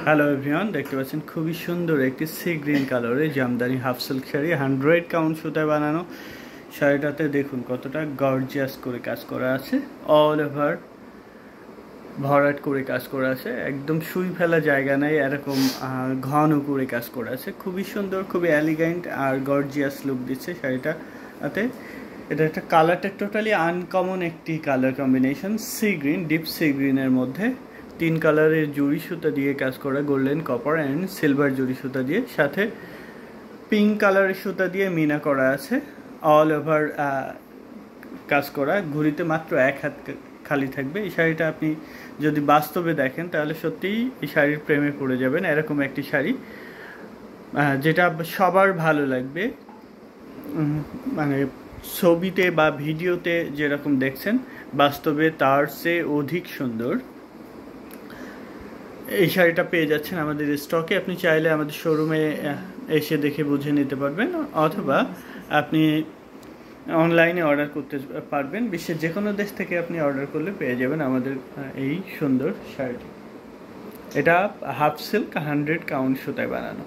Hello everyone, দেখতে পাচ্ছেন খুবই সুন্দর একটি সি গ্রিন কালারের jamdani half silk sari 100 count সুতায় বানানো। শাড়িটাতে দেখুন কতটা গর্জিয়াস করে কাজ করা আছে, অল ওভার ভরাট করে কাজ করা আছে, একদম সুই ফেলা জায়গা নেই, এরকম ঘন করে কাজ করা আছে। খুবই সুন্দর, খুবই এলিগেন্ট আর গর্জিয়াস লুক দিচ্ছে শাড়িটাতে। এটা একটা কালারটা টোটালি আনকমন একটি colour combination, sea green, deep sea গ্রিনের মধ্যে 3 কালারের জড়ি সুতা দিয়ে কাজ করা, গোল্ডেন, কপার অ্যান্ড সিলভার জড়ি সুতা দিয়ে, সাথে পিঙ্ক কালারের সুতা দিয়ে মিনা করা আছে, অল ওভার কাজ করা। ঘুড়িতে মাত্র 1 হাত খালি থাকবে। এই শাড়িটা আপনি যদি বাস্তবে দেখেন তাহলে সত্যিই এই শাড়ির প্রেমে পড়ে যাবেন। এরকম একটি শাড়ি যেটা সবার ভালো লাগবে, মানে ছবিতে বা ভিডিওতে যেরকম দেখছেন বাস্তবে তার চেয়ে অধিক সুন্দর। এই শাড়িটা পেয়ে যাচ্ছেন আমাদের স্টকে। আপনি চাইলে আমাদের শোরুমে এসে দেখে বুঝে নিতে পারবেন, অথবা আপনি অনলাইনে অর্ডার করতে পারবেন। বিশ্বের যে কোনো দেশ থেকে আপনি অর্ডার করলে পেয়ে যাবেন আমাদের এই সুন্দর শাড়িটি। এটা হাফ সিল্ক 100 কাউন্ট সুতায় বানানো।